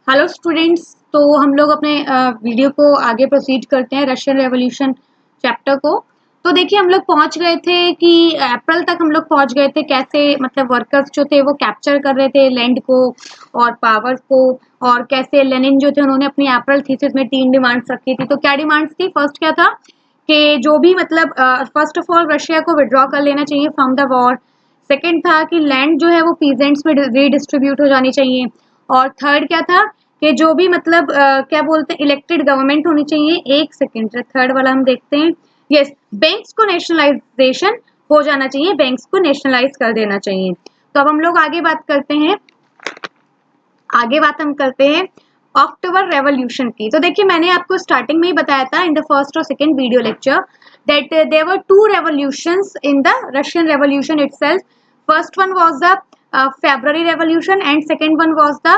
Hello students. तो हम लोग अपने वीडियो को आगे प्रोसीड करते हैं रशियन रेवोल्यूशन चैप्टर को। तो देखिए हम लोग पहुंच गए थे कि अप्रैल तक हम लोग पहुंच गए थे, कैसे मतलब वर्कर्स जो थे वो कैप्चर कर रहे थे लैंड को और पावर को, और कैसे लेनिन जो थे उन्होंने अपनी अप्रैल थीसिस में 3 डिमांड्स रखी थी। तो क्या डिमांड्स थी? फर्स्ट क्या था कि जो भी मतलब फर्स्ट ऑफ ऑल रशिया को विड्रॉ कर लेना चाहिए फ्रॉम द वॉर। सेकेंड था कि लैंड जो है वो पीजेंट्स में रीडिस्ट्रीब्यूट हो जानी चाहिए। और थर्ड क्या था कि जो भी मतलब क्या बोलते हैं इलेक्टेड गवर्नमेंट होनी चाहिए। एक सेकेंड, थर्ड वाला हम देखते हैं। यस, बैंक्स को नेशनलाइजेशन हो जाना चाहिए, बैंक्स को नेशनलाइज कर देना चाहिए। तो अब हम लोग आगे बात करते हैं, आगे बात हम करते हैं अक्टूबर रेवोल्यूशन की। तो देखिए मैंने आपको स्टार्टिंग में ही बताया था इन द फर्स्ट और second video lecture that there were two revolutions in the Russian revolution itself. First one was the February revolution and second one was the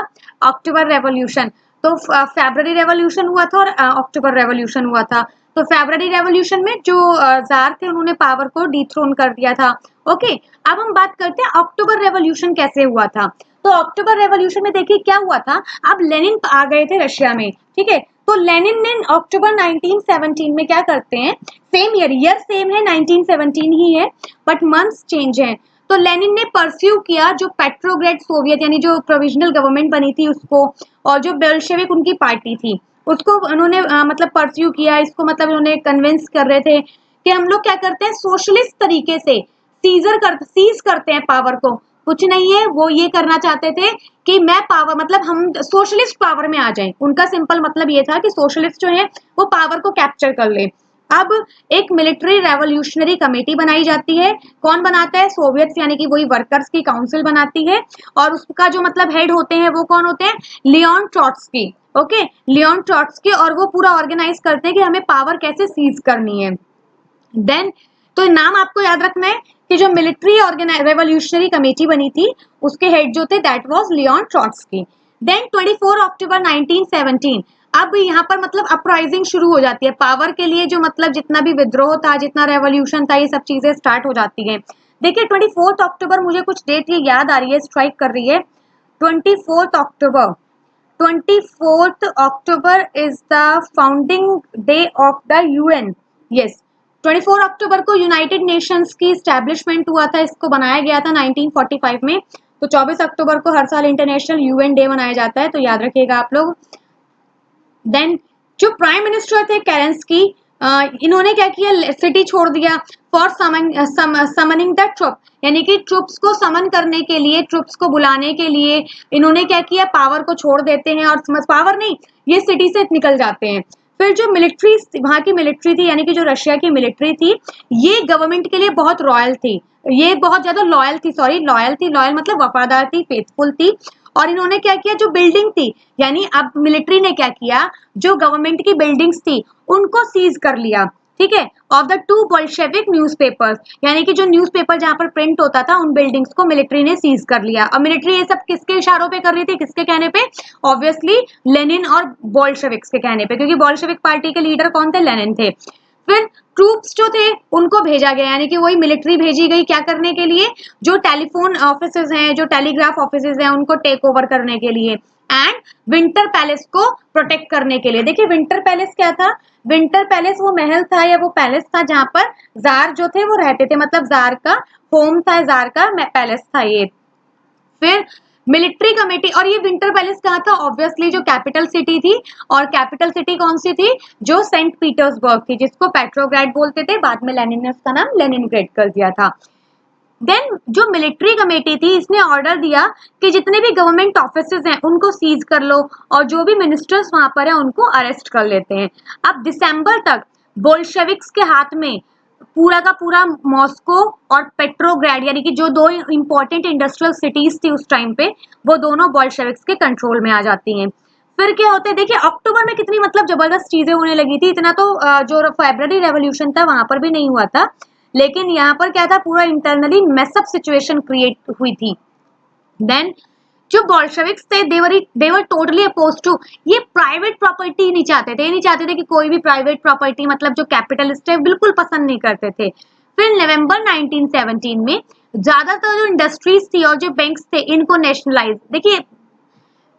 October revolution. तो फेब्रुअरी रेवोल्यूशन हुआ था और अक्टूबर revolution हुआ था। तो February revolution में जो jar थे उन्होंने पावर को डिथ्रोन कर दिया था। ओके, अब हम बात करते हैं अक्टूबर रेवोल्यूशन कैसे हुआ था। तो अक्टूबर रेवोल्यूशन में देखिए क्या हुआ था। अब लेनिन आ गए थे रशिया में, ठीक है। तो लेनिन ने अक्टूबर 1917 में क्या करते हैं, सेम ईयर सेम है, 1917 ही है बट मंथ्स चेंज है। तो लेनिन ने परस्यू किया जो पेट्रोग्रेड सोवियत यानी जो प्रोविजनल गवर्नमेंट बनी थी उसको, और जो बेल्शेविक उनकी पार्टी थी उसको उन्होंने मतलब परस्यू किया। इसको मतलब उन्होंने कन्विंस कर रहे थे कि हम लोग क्या करते हैं सोशलिस्ट तरीके से सीज करते हैं पावर को। कुछ नहीं है, वो ये करना चाहते थे कि मैं पावर मतलब हम सोशलिस्ट पावर में आ जाएं। उनका सिंपल मतलब ये था कि सोशलिस्ट जो है वो पावर को कैप्चर कर ले। अब एक मिलिट्री रेवोल्यूशनरी कमेटी बनाई जाती है। कौन बनाता है? सोवियत यानी कि वही वर्कर्स की काउंसिल बनाती है। और उसका जो मतलब हेड होते हैं वो कौन होते हैं? Leon Trotsky. Okay, Leon Trotsky. और वो पूरा ऑर्गेनाइज करते हैं कि हमें पावर कैसे सीज करनी है। देन तो नाम आपको याद रखना है कि जो मिलिट्री रेवोल्यूशनरी कमेटी बनी थी उसके हेड जो थे that was Leon Trotsky. Then 24 October 1917, अब यहाँ पर मतलब अपराइजिंग शुरू हो जाती है पावर के लिए। जो मतलब जितना भी विद्रोह था, जितना रेवोल्यूशन था, ये सब चीजें स्टार्ट हो जाती है। देखिए 24 अक्टूबर, मुझे कुछ डेट ये याद आ रही है, स्ट्राइक कर रही है। 24 अक्टूबर, 24th October is the founding day of the UN। yes, 24 अक्टूबर को यूनाइटेड नेशंस की स्टैब्लिशमेंट हुआ था, इसको बनाया गया था 1945 में। तो 24 अक्टूबर को हर साल इंटरनेशनल यूएन डे मनाया जाता है, तो याद रखिएगा आप लोग। देन जो प्राइम मिनिस्टर थे केरेंस्की, इन्होंने क्या किया, सिटी छोड़ दिया फॉर समनिंग द ट्रुप, यानी कि ट्रुप्स को समन करने के लिए, ट्रुप्स को बुलाने के लिए इन्होंने क्या किया, पावर को छोड़ देते हैं और पावर नहीं, ये सिटी से निकल जाते हैं। फिर जो मिलिट्री वहां की मिलिट्री थी, यानी कि जो रशिया की मिलिट्री थी, ये गवर्नमेंट के लिए बहुत रॉयल थी, ये बहुत ज्यादा लॉयल थी, सॉरी लॉयल थी, लॉयल मतलब वफादार थी, फेथफुल थी। और इन्होंने क्या किया, जो बिल्डिंग थी, यानी अब मिलिट्री ने क्या किया, जो गवर्नमेंट की बिल्डिंग्स थी उनको सीज कर लिया, ठीक है। Of the two Bolshevik newspapers, यानी कि जो न्यूज़पेपर जहां पर प्रिंट होता था उन बिल्डिंग्स को मिलिट्री ने सीज कर लिया। और मिलिट्री ये सब किसके इशारों पे कर रही थी, किसके कहने पे? ऑब्वियसली लेनिन और बोल्शेविक्स के कहने पे, क्योंकि बोल्शेविक पार्टी के लीडर कौन थे? लेनिन थे। फिर ट्रूप्स जो थे उनको भेजा गया, यानी कि वही मिलिट्री भेजी गई क्या करने के लिए, जो टेलीफोन ऑफिसेज हैं, जो टेलीग्राफ ऑफिसेज हैं, उनको टेक ओवर करने के लिए, एंड विंटर पैलेस को प्रोटेक्ट करने के लिए। देखिए विंटर पैलेस क्या था? विंटर पैलेस वो महल था या वो पैलेस था जहां पर जार जो थे वो रहते थे, मतलब जार का होम था, जार का पैलेस था ये। फिर मिलिट्री कमेटी, और ये विंटर पैलेस कहाँ था? ऑब्वियसली जो कैपिटल सिटी थी, और कैपिटल सिटी कौन सी थी? जो सेंट पीटर्सबर्ग थी, जिसको पेट्रोग्रेड बोलते थे, बाद में लेनिन ने उसका नाम लेनिनग्रेड कर दिया था। देन जो मिलिट्री कमेटी थी इसने ऑर्डर दिया कि जितने भी गवर्नमेंट ऑफिसेज हैं उनको सीज कर लो, और जो भी मिनिस्टर्स वहां पर हैं उनको अरेस्ट कर लेते हैं। अब दिसंबर तक बोल्शेविक्स के हाथ में पूरा का पूरा मॉस्को और पेट्रोग्रेड, यानी कि जो दो इंपॉर्टेंट इंडस्ट्रियल सिटीज थी उस टाइम पे, वो दोनों बोल्शेविक्स के कंट्रोल में आ जाती हैं। फिर क्या होता है, देखिए अक्टूबर में कितनी मतलब जबरदस्त चीजें होने लगी थी। इतना तो जो फेब्रुअरी रेवोल्यूशन था वहां पर भी नहीं हुआ था, लेकिन यहाँ पर क्या था, पूरा इंटरनली मेसअप सिचुएशन क्रिएट हुई थी। देन जो बोल्शेविक्स थे देवर टोटली अपोज टू, ये प्राइवेट प्रॉपर्टी नहीं चाहते थे, ये नहीं चाहते थे कि कोई भी प्राइवेट प्रॉपर्टी, मतलब जो कैपिटलिस्ट है बिल्कुल पसंद नहीं करते थे। फिर नवंबर 1917 में ज्यादातर जो इंडस्ट्रीज थी और जो बैंक्स थे इनको नेशनलाइज, देखिए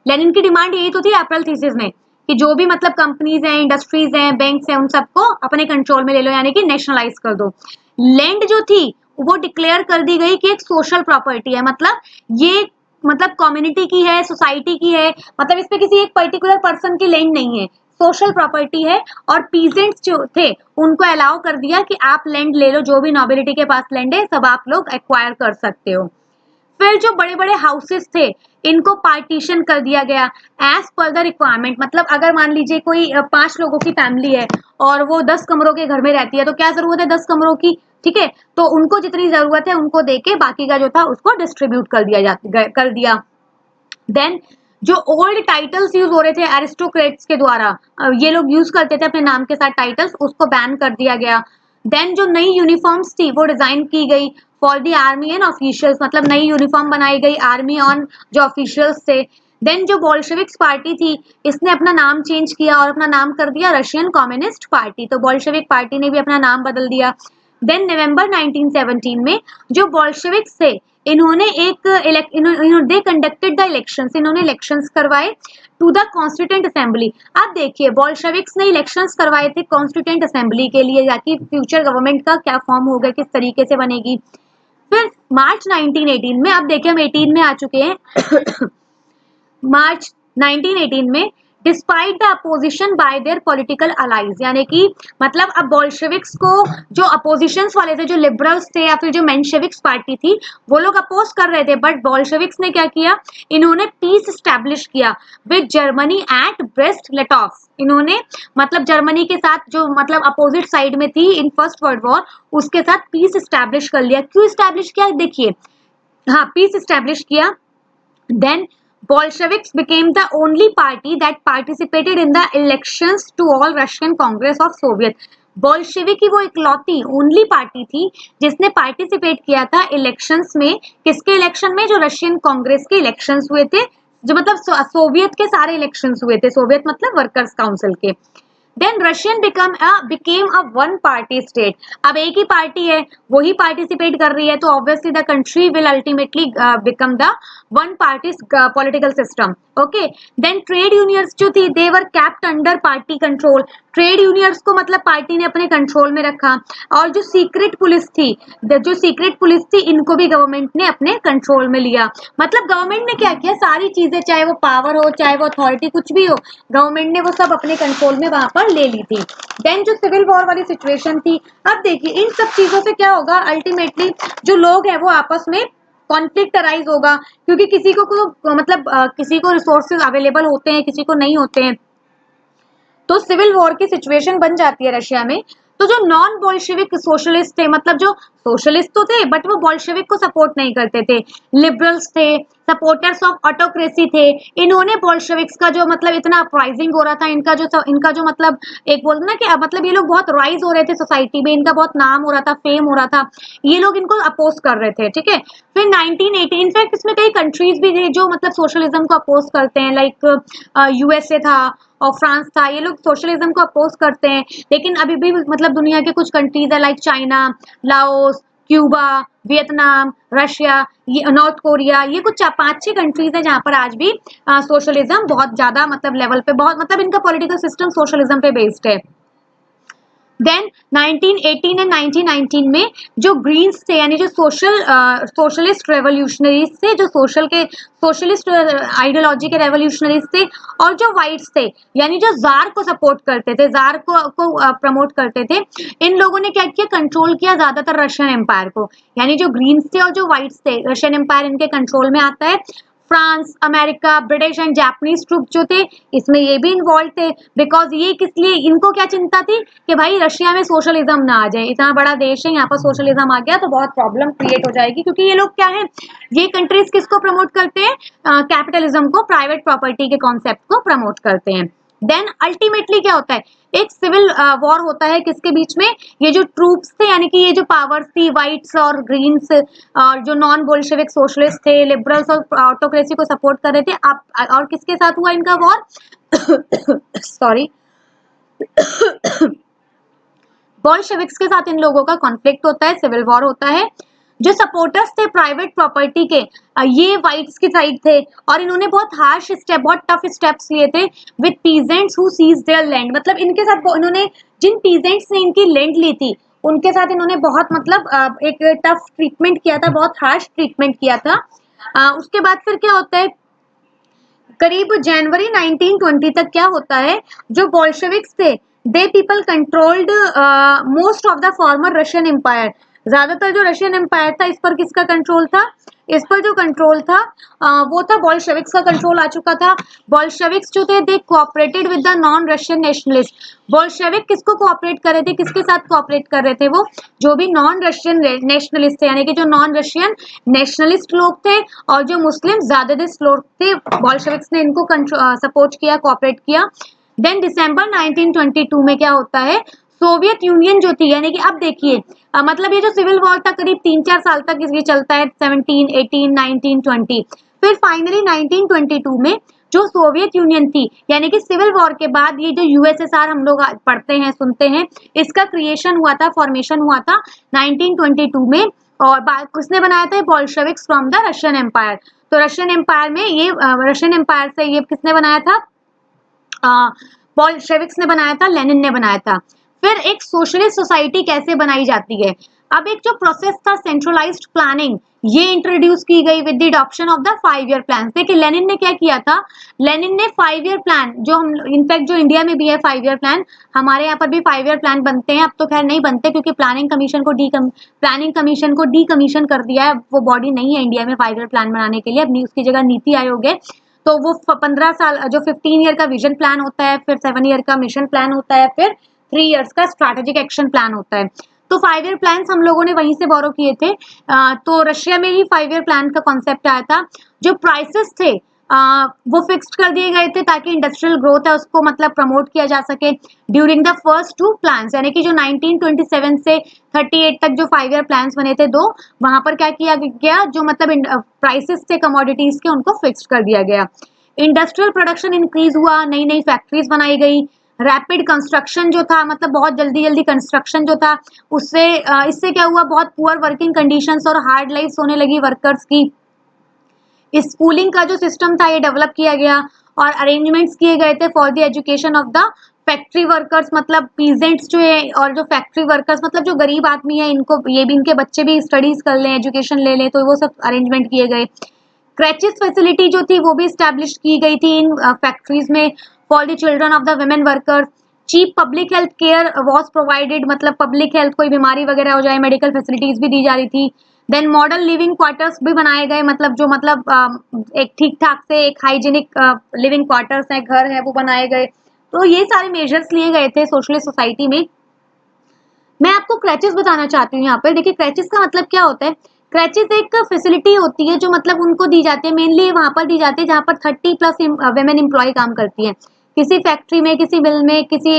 लेनिन की डिमांड यही तो थी अप्रैल थीसिस में कि जो भी मतलब कंपनीज हैं, इंडस्ट्रीज हैं, बैंक्स हैं, उन सबको अपने कंट्रोल में ले लो, यानी कि नेशनलाइज कर दो। लैंड जो थी वो डिक्लेयर कर दी गई कि एक सोशल प्रॉपर्टी है, मतलब ये मतलब कम्युनिटी की है, सोसाइटी की है, मतलब इस पे किसी एक पर्टिकुलर पर्सन की लैंड नहीं है, सोशल प्रॉपर्टी है। और पीजेंट्स जो थे उनको अलाउ कर दिया कि आप लैंड ले लो, जो भी नोबिलिटी के पास लैंड है सब आप लोग एक्वायर कर सकते हो। फिर जो बड़े बड़े हाउसेस थे इनको पार्टीशन कर दिया गया एज पर द रिक्वायरमेंट। मतलब अगर मान लीजिए कोई 5 लोगों की फैमिली है और वो 10 कमरों के घर में रहती है, तो क्या जरूरत है 10 कमरों की, ठीक है, तो उनको जितनी जरूरत है उनको देके बाकी का जो था उसको डिस्ट्रीब्यूट कर दिया। देन जो ओल्ड टाइटल्स यूज हो रहे थे एरिस्टोक्रेट्स के द्वारा, ये लोग यूज करते थे अपने नाम के साथ टाइटल्स, उसको बैन कर दिया गया। देन जो नई यूनिफॉर्म्स थी वो डिजाइन की गई for the army and officials, मतलब नई यूनिफॉर्म बनाई गई आर्मी ऑन जो ऑफिशियल्स थे। देन जो बोल्शेविक्स पार्टी थी इसने अपना नाम चेंज किया और अपना नाम कर दिया रशियन कम्युनिस्ट पार्टी, तो बोल्शेविक पार्टी ने भी अपना नाम बदल दिया। देन नवंबर 1917 में जो बोल्शेविक्स थे इन्होंने दे कंडक्टेड द इलेक्शंस, इन्होंने इलेक्शंस करवाए टू द कॉन्स्टिट्यूंट असेंबली। अब देखिए बोल्शेविक्स ने इलेक्शंस करवाए थे कॉन्स्टिट्यूंट असेंबली के लिए, ताकि फ्यूचर गवर्नमेंट का क्या फॉर्म होगा, किस तरीके से बनेगी। फिर मार्च 1918 में, अब देखिए हम 18 में आ चुके हैं मार्च 1918 में despite the opposition by their political allies, यानी कि मतलब अब बोल्शेविक्स को जो अपोजिशंस वाले थे, जो लिबरल्स थे या फिर जो मेंशेविक्स पार्टी थी, वो लोग अपोज कर रहे थे, बट बोल्शेविक्स ने क्या किया, इन्होंने पीस स्टैब्लिश किया विद जर्मनी एट ब्रेस्ट लेटॉफ। इन्होंने मतलब जर्मनी के साथ जो मतलब अपोजिट साइड में थी इन फर्स्ट वर्ल्ड वॉर, उसके साथ पीस स्टैब्लिश कर लिया। क्यों स्टैब्लिश किया देखिए, हाँ पीस स्टैब्लिश किया। Then Bolsheviks became the only party that participated in the elections to all Russian Congress of Soviet। Bolshevik की वो इकलौती ओनली पार्टी थी जिसने पार्टिसिपेट किया था इलेक्शंस में। किसके इलेक्शन में? जो रशियन कांग्रेस के इलेक्शंस हुए थे, जो मतलब सोवियत के सारे इलेक्शंस हुए थे, सोवियत मतलब वर्कर्स काउंसिल के। Then Russian became a one party state. अब एक ही पार्टी है वही पार्टिसिपेट कर रही है, तो obviously the country will ultimately become the one party political system. Okay, then trade unions जो थी they were kept under party control. Trade unions को मतलब पार्टी ने अपने कंट्रोल में रखा। और जो सीक्रेट पुलिस थी, जो सीक्रेट पुलिस थी इनको भी गवर्नमेंट ने अपने कंट्रोल में लिया। मतलब गवर्नमेंट ने क्या किया, सारी चीजें चाहे वो पावर हो चाहे वो अथॉरिटी कुछ भी हो, गवर्नमेंट ने वो सब अपने कंट्रोल में वहां पर ले ली थी। देन जो सिविल वॉर वाली सिचुएशन थी, अब देखिए इन सब चीजों से क्या होगा, अल्टीमेटली जो लोग हैं वो आपस में कॉन्फ्लिक्ट अराइज होगा, क्योंकि किसी को मतलब किसी को रिसोर्सेज अवेलेबल होते हैं, किसी को नहीं होते हैं, तो सिविल वॉर की सिचुएशन बन जाती है रशिया में। तो जो नॉन बोल्शेविक सोशलिस्ट थे, मतलब जो सोशलिस्ट तो थे बट वो बोल्शेविक को सपोर्ट नहीं करते थे, लिबरल्स थे, सपोर्टर्स ऑफ ऑटोक्रेसी थे, इन्होंने बोल्शेविक्स का जो मतलब इतना अपराइजिंग हो रहा था, इनका जो मतलब एक बोलते ना कि मतलब ये लोग बहुत राइज हो रहे थे सोसाइटी में, इनका बहुत नाम हो रहा था, फेम हो रहा था, ये लोग इनको अपोज कर रहे थे, ठीक है। फिर 1918 इनफैक्ट इसमें कई कंट्रीज भी थे जो मतलब सोशलिज्म को अपोज करते हैं, लाइक यूएसए था और फ्रांस था, ये लोग सोशलिज्म को अपोज करते हैं। लेकिन अभी भी मतलब दुनिया के कुछ कंट्रीज है like China, Laos, Cuba, Vietnam, Russia, north Korea, ये कुछ 5-6 कंट्रीज है जहां पर आज भी सोशलिज्म बहुत ज्यादा मतलब लेवल पे, बहुत मतलब इनका पॉलिटिकल सिस्टम सोशलिज्म पे बेस्ड है। देन 1918 एंड 1919 में जो ग्रीन्स थे, यानी जो सोशलिस्ट रेवोल्यूशनरीज थे, जो सोशलिस्ट आइडियोलॉजी के रेवोल्यूशनरीज थे, और जो व्हाइट्स थे यानी जो जार को सपोर्ट करते थे, जार को प्रमोट करते थे, इन लोगों ने क्या किया, कंट्रोल किया ज्यादातर रशियन एम्पायर को। यानी जो ग्रीन्स थे और जो व्हाइट्स थे, रशियन एम्पायर इनके कंट्रोल में आता है। France, America, British and Japanese troop जो थे इसमें ये भी इन्वॉल्व थे, बिकॉज ये किस लिए, इनको क्या चिंता थी कि भाई रशिया में सोशलिज्म ना आ जाए, इतना बड़ा देश है यहाँ पर सोशलिज्म आ गया तो बहुत प्रॉब्लम क्रिएट हो जाएगी, क्योंकि ये लोग क्या है, ये कंट्रीज किसको प्रमोट करते हैं, कैपिटलिज्म को, प्राइवेट प्रॉपर्टी के कॉन्सेप्ट को प्रमोट करते हैं। देन अल्टीमेटली क्या होता है, एक सिविल वॉर होता है किसके बीच में, ये जो ट्रूप्स थे यानी कि ये जो पावर्स थी व्हाइट्स और ग्रीन्स, और जो नॉन बोल्शेविक सोशलिस्ट थे, लिबरल्स और ऑटोक्रेसी को सपोर्ट कर रहे थे, आप और किसके साथ हुआ इनका वॉर सॉरी बोल्शेविक्स के साथ इन लोगों का कॉन्फ्लिक्ट होता है, सिविल वॉर होता है। जो सपोर्टर्स थे प्राइवेट प्रॉपर्टी के ये वाइट्स की साइड थे और इन्होंने बहुत हार्श स्टेप, बहुत टफ स्टेप्स लिए थे with peasants who seize there land. मतलब इनके साथ इन्होंने, जिन पीजेंट्स ने इनकी लैंड ली थी उनके साथ इन्होंने बहुत मतलब एक टफ ट्रीटमेंट किया था, बहुत हार्श ट्रीटमेंट किया था। उसके बाद फिर क्या होता है, करीब जनवरी 1920 तक क्या होता है, जो बोल्शेविक्स थे they people controlled most of the former Russian empire. ज्यादातर जो रशियन एम्पायर था इस पर किसका कंट्रोल था, इस पर जो कंट्रोल था वो था बोल्शेविक्स का कंट्रोल आ चुका था। बोल्शेविक्स जो थे they cooperated with the non Russian nationalist. Bolshevik किसको कोऑपरेट कर रहे थे, किसके साथ कोऑपरेट कर रहे थे, वो जो भी नॉन रशियन नेशनलिस्ट थे, यानी कि जो नॉन रशियन नेशनलिस्ट लोग थे और जो मुस्लिम ज्यादातर लोग थे, बोल्शेविक्स ने इनको सपोर्ट किया, कोऑपरेट किया। देन दिसंबर 1922 में क्या होता है, सोवियत यूनियन जो थी, यानी कि अब देखिए मतलब ये जो सिविल वॉर था करीब 3-4 साल तक ये चलता है, 17, 18, 19, 20। फिर फाइनली 1922 में जो सोवियत यूनियन थी, यानी कि सिविल वॉर के बाद ये जो यूएसएसआर हम लोग पढ़ते हैं सुनते हैं, इसका क्रिएशन हुआ था, फॉर्मेशन हुआ था 1922 में। और किसने बनाया था, Bolsheviks from the Russian empire. तो रशियन एम्पायर में ये रशियन एम्पायर से ये किसने बनाया था, बोल्शेविक्स ने बनाया था, लेनिन ने बनाया था। फिर एक सोशलिस्ट सोसाइटी कैसे बनाई जाती है, अब एक जो प्रोसेस था सेंट्रलाइज्ड प्लानिंग, ये इंट्रोड्यूस की गई with the adoption of the 5 year plan. देखिए लेनिन ने क्या किया था, लेनिन ने 5 ईयर प्लान, जो हम इनफैक्ट जो इंडिया में भी है 5 ईयर प्लान, हमारे यहाँ पर भी 5 ईयर प्लान बनते हैं, अब तो खैर नहीं बनते क्योंकि प्लानिंग कमीशन को डीकमीशन कर दिया है, वो बॉडी नहीं है इंडिया में 5 ईयर प्लान बनाने के लिए, अब उसकी जगह नीति आयोग है। तो वो 15 साल जो 15 ईयर का विजन प्लान होता है, फिर 7 ईयर का मिशन प्लान होता है, फिर 3 ईयर्स का स्ट्रैटेजिक एक्शन प्लान होता है। तो 5 ईयर प्लान हम लोगों ने वहीं से बोरो किए थे। तो रशिया में ही 5 ईयर प्लान का कॉन्सेप्ट आया था। जो प्राइसेस थे वो फिक्स्ड कर दिए गए थे ताकि इंडस्ट्रियल ग्रोथ है उसको मतलब प्रमोट किया जा सके ड्यूरिंग द फर्स्ट 2 प्लान्स, यानी कि जो 1927 से 38 तक जो 5 ईयर प्लान्स बने थे दो, वहां पर क्या किया गया, जो मतलब प्राइसेस थे कमोडिटीज के उनको फिक्स्ड कर दिया गया। इंडस्ट्रियल प्रोडक्शन इंक्रीज हुआ, नई नई फैक्ट्रीज बनाई गई, रैपिड कंस्ट्रक्शन जो था मतलब बहुत जल्दी जल्दी कंस्ट्रक्शन जो था उससे इससे क्या हुआ, बहुत पुअर वर्किंग कंडीशंस और हार्ड लाइफ होने लगी वर्कर्स की। स्कूलिंग का जो सिस्टम था ये डेवलप किया गया और अरेंजमेंट्स किए गए थे for the education of the factory workers, मतलब पीजेंट्स जो है और जो फैक्ट्री वर्कर्स मतलब जो गरीब आदमी है इनको, ये भी इनके बच्चे भी स्टडीज कर लें, एजुकेशन ले लें, तो वो सब अरेंजमेंट किए गए। क्रैचेस फैसिलिटी जो थी वो भी स्टैब्लिश की गई थी इन फैक्ट्रीज में for the children of the women workers. Cheap public health care was provided, मतलब पब्लिक हेल्थ कोई बीमारी वगैरह हो जाए मेडिकल फैसिलिटीज भी दी जा रही थी। देन मॉडर्न लिविंग क्वार्टर्स भी बनाए गए, मतलब जो मतलब एक ठीक ठाक से एक हाइजीनिक लिविंग क्वार्टर्स है, घर है, वो बनाए गए। तो ये सारे मेजर्स लिए गए थे सोशलिस्ट सोसाइटी में। मैं आपको क्रैचेस बताना चाहती हूँ यहाँ पर। देखिए क्रैचेस का मतलब क्या होता है, क्रैचेस एक फैसिलिटी होती है जो मतलब उनको दी जाती है, मेनली वहां पर दी जाती है जहाँ पर 30+ वेमेन एम्प्लॉय काम करती हैं, किसी फैक्ट्री में, किसी मिल में, किसी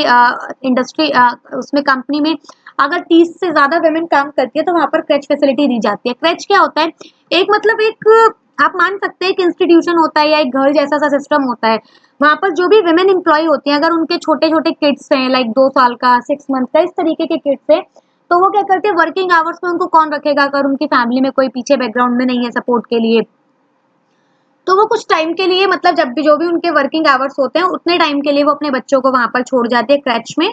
इंडस्ट्री उसमें कंपनी में अगर 30 से ज्यादा वेमेन काम करती है तो वहां पर क्रैच फैसिलिटी दी जाती है। क्रैच क्या होता है, एक मतलब एक आप मान सकते हैं एक इंस्टीट्यूशन होता है या एक घर जैसा सा सिस्टम होता है, वहां पर जो भी विमेन एम्प्लॉय होती हैं अगर उनके छोटे छोटे किड्स हैं लाइक 2 साल का, 6 मंथ का, इस तरीके के किड्स हैं, तो वो क्या करते हैं वर्किंग आवर्स में उनको कौन रखेगा अगर उनकी फैमिली में कोई पीछे बैकग्राउंड में नहीं है सपोर्ट के लिए, तो वो कुछ टाइम के लिए मतलब जब भी जो भी उनके वर्किंग आवर्स होते हैं उतने टाइम के लिए वो अपने बच्चों को वहां पर छोड़ जाते हैं क्रैच में।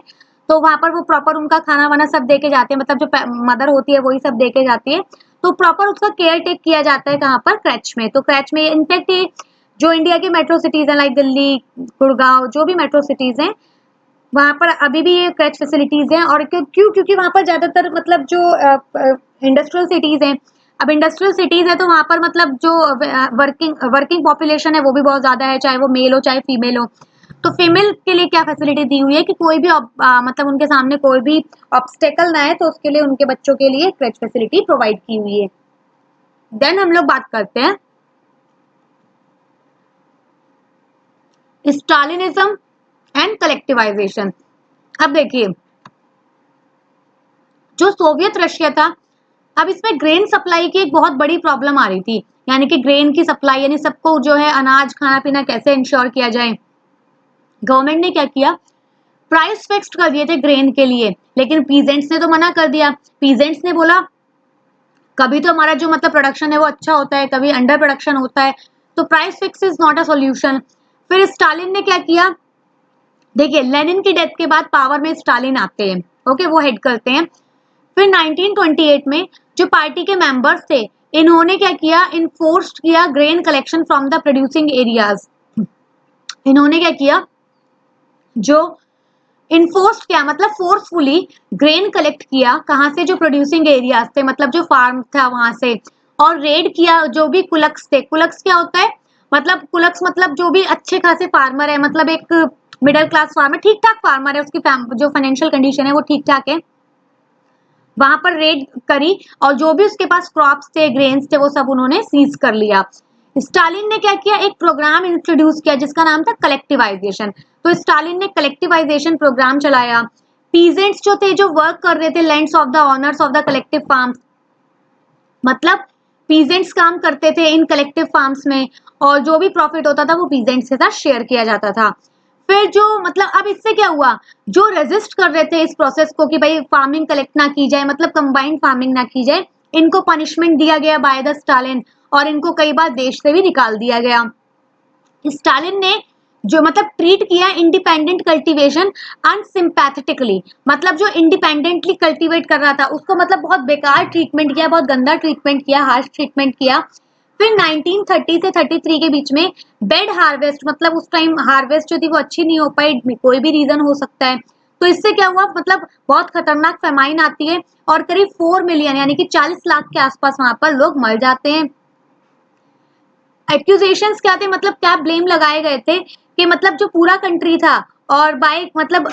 तो वहां पर वो प्रॉपर उनका खाना वाना सब दे के जाते हैं, मतलब जो मदर होती है वही सब दे के जाती है, तो प्रॉपर उसका केयर टेक किया जाता है कहाँ पर, क्रैच में। तो क्रैच में इनफैक्ट ये जो इंडिया की मेट्रो सिटीज है लाइक दिल्ली, गुड़गांव, जो भी मेट्रो सिटीज हैं वहां पर अभी भी ये क्रैच फैसिलिटीज हैं। और क्योंकि वहां पर ज्यादातर मतलब जो इंडस्ट्रियल सिटीज हैं, अब इंडस्ट्रियल सिटीज है तो वहां पर मतलब जो वर्किंग वर्किंग पॉपुलेशन है वो भी बहुत ज्यादा है, चाहे वो मेल हो चाहे फीमेल हो। तो फीमेल के लिए क्या फैसिलिटी दी हुई है कि कोई भी मतलब उनके सामने कोई भी ऑब्स्टेकल ना है तो उसके लिए उनके बच्चों के लिए क्रैच फैसिलिटी प्रोवाइड की हुई है। देन हम लोग बात करते हैं स्टालिनिज्म एंड कलेक्टिवाइजेशन। अब देखिए जो सोवियत रशिया था, अब इसमें ग्रेन सप्लाई की एक बहुत बड़ी प्रॉब्लम आ रही थी, यानी कि ग्रेन की सप्लाई, यानी सबको जो है अनाज खाना पीना कैसे इंश्योर किया जाए। गवर्नमेंट ने क्या किया, प्राइस फिक्स्ड कर दिए थे ग्रेन के लिए, लेकिन पीजेंट्स ने तो मना कर दिया। पीजेंट्स ने बोला कभी तो हमारा जो मतलब प्रोडक्शन है वो अच्छा होता है, कभी अंडर प्रोडक्शन होता है, तो price fix is not a solution. फिर स्टालिन ने क्या किया, देखिए लेनिन की डेथ के बाद पावर में स्टालिन आते हैं, ओके, वो हेड करते हैं। फिर 1928 में जो पार्टी के मेंबर्स थे, इन्होंने क्या किया, इन्फोर्स्ड किया grain collection from the producing areas. इन्होंने क्या किया, जो इन्फोर्स क्या मतलब फोर्सफुली ग्रेन कलेक्ट किया, कहां से, जो प्रोड्यूसिंग एरियाज थे, मतलब जो फार्म था वहां से, और रेड किया जो भी कुलक्स थे। कुलक्स क्या होता है, मतलब कुलक्स मतलब जो भी अच्छे खासे फार्मर है, मतलब एक मिडिल क्लास फार्मर, ठीक ठाक फार्मर है, उसकी जो फाइनेंशियल कंडीशन है वो ठीक ठाक है, वहां पर रेड करी और जो भी उसके पास क्रॉप्स थे, ग्रेन्स थे, वो सब उन्होंने सीज कर लिया। स्टालिन ने क्या किया, एक प्रोग्राम इंट्रोड्यूस किया जिसका नाम था कलेक्टिवाइजेशन। तो स्टालिन ने कलेक्टिवाइजेशन प्रोग्राम चलाया। पीजेंट्स जो थे, जो वर्क कर रहे थे lands of the honours of the collective farms, मतलब पीजेंट्स काम करते थे इन कलेक्टिव फार्म्स में, और जो भी प्रॉफिट होता था वो पीजेंट्स के साथ शेयर किया जाता था। फिर जो मतलब अब इससे क्या हुआ, जो रेजिस्ट कर रहे थे इस प्रोसेस को कि भाई फार्मिंग कलेक्ट ना की जाए, मतलब कंबाइंड फार्मिंग ना की जाए, इनको पनिशमेंट दिया गया बाय द स्टालिन, और इनको कई बार देश से भी निकाल दिया गया। स्टालिन ने जो मतलब ट्रीट किया इंडिपेंडेंट कल्टीवेशन अनसिंपैथेटिकली, मतलब जो इंडिपेंडेंटली कल्टीवेट कर रहा था उसको मतलब बहुत बेकार ट्रीटमेंट किया, बहुत गंदा ट्रीटमेंट किया, हार्श ट्रीटमेंट किया। फिर 1930 से 33 के बीच में बेड हार्वेस्ट, मतलब उस टाइम हार्वेस्ट जो थी वो अच्छी नहीं हो पाई, कोई भी रीजन हो सकता है, तो इससे क्या हुआ, मतलब बहुत खतरनाक फेमाइन आती है और करीब 4 मिलियन यानी कि 40 लाख के आसपास वहां पर लोग मर जाते हैं। एक्यूजेशंस क्या थे, मतलब क्या ब्लेम लगाए गए थे कि मतलब जो पूरा कंट्री था, और बाय मतलब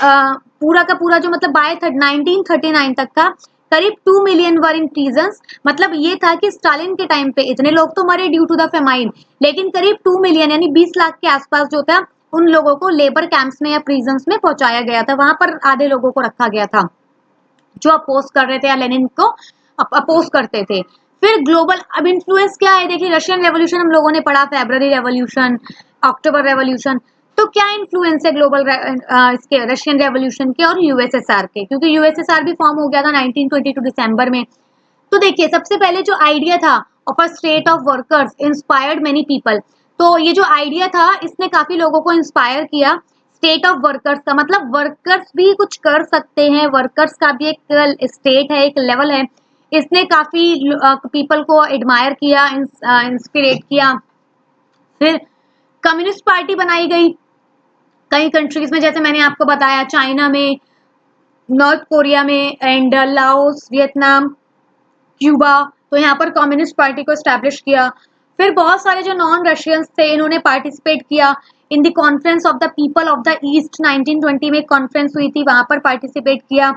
पूरा का पूरा जो मतलब बाय 1939 तक का करीब 2 मिलियन वर इन प्रिजन्स, मतलब ये था कि स्टालिन के टाइम पे इतने लोग तो मरे ड्यू टू द फेमाइन, लेकिन करीब 2 मिलियन यानी 20 लाख के आसपास जो था उन लोगों को लेबर कैंप्स में या प्रिजन्स में पहुंचाया गया था, वहां पर आधे लोगों को रखा गया था जो अपोज कर रहे थे या लेनिन को अपोज करते थे। फिर ग्लोबल अब इन्फ्लुएंस क्या है, देखिए रशियन रेवोल्यूशन हम लोगों ने पढ़ा, फेब्रुअरी रेवोल्यूशन, अक्टूबर रेवोल्यूशन, तो क्या इन्फ्लुएंस है ग्लोबल इसके रशियन रेवोल्यूशन के और यूएसएसआर के, क्योंकि यूएसएसआर भी फॉर्म हो गया था 1922 दिसंबर में। तो देखिए सबसे पहले जो आइडिया था of a state of workers inspired many people, तो ये जो आइडिया था इसने काफी लोगों को इंस्पायर किया। स्टेट ऑफ वर्कर्स का मतलब वर्कर्स भी कुछ कर सकते हैं, वर्कर्स का भी एक स्टेट है, एक लेवल है, इसने काफी पीपल को एडमायर किया, इंस्पिरेट किया। फिर कम्युनिस्ट पार्टी बनाई गई कई कंट्रीज में, जैसे मैंने आपको बताया चाइना में, नॉर्थ कोरिया में, एंड लाओस, वियतनाम, क्यूबा, तो यहाँ पर कम्युनिस्ट पार्टी को स्टैब्लिश किया। फिर बहुत सारे जो नॉन रशियंस थे इन्होंने पार्टिसिपेट किया in the conference of the people of the east, 1920 में कॉन्फ्रेंस हुई थी, वहां पर पार्टिसिपेट किया।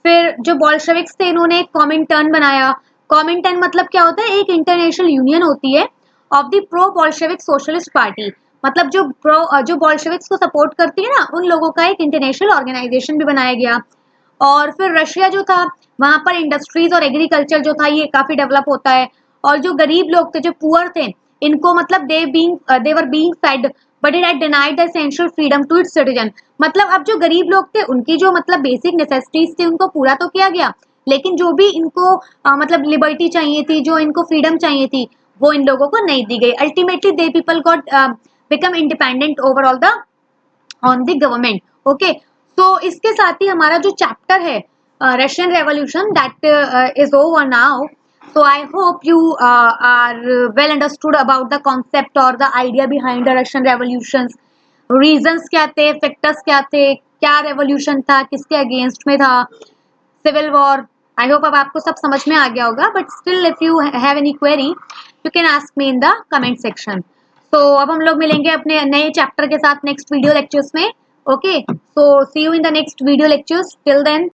फिर जो बॉल्शेविक्स थे इन्होंने एक कॉमिंटर्न बनाया। कॉमिंटर्न मतलब क्या होता है, एक इंटरनेशनल यूनियन होती है of the pro Bolshevik socialist party, मतलब जो बॉल्शेविक्स को सपोर्ट करती है ना उन लोगों का एक इंटरनेशनल ऑर्गेनाइजेशन भी बनाया गया। और फिर रशिया जो था वहां पर इंडस्ट्रीज और एग्रीकल्चर जो था ये काफी डेवलप होता है, और जो गरीब लोग थे, जो पुअर थे, इनको मतलब they were being fed but it had denied the essential freedom to its citizen, मतलब अब जो गरीब लोग थे उनकी जो मतलब बेसिक नेसेसिटीज थी उनको पूरा तो किया गया, लेकिन जो भी इनको मतलब लिबर्टी चाहिए थी, जो इनको फ्रीडम चाहिए थी, वो इन लोगों को नहीं दी गई। Ultimately they people got become independent overall the on the government. Okay, तो इसके साथ ही हमारा जो चैप्टर है Russian revolution that is over now. So I hope you are well understood about the concept or the idea behind the Russian revolutions. Reasons क्या थे, factors क्या थे, क्या revolution था, किसके against में था, civil war. I hope अब आपको सब समझ में आ गया होगा, but still if you have any query, you can ask me in the comment section. So अब हम लोग मिलेंगे अपने नए चैप्टर के साथ नेक्स्ट वीडियो लेक्चर्स में. Okay, so see you in the next video lectures. Till then.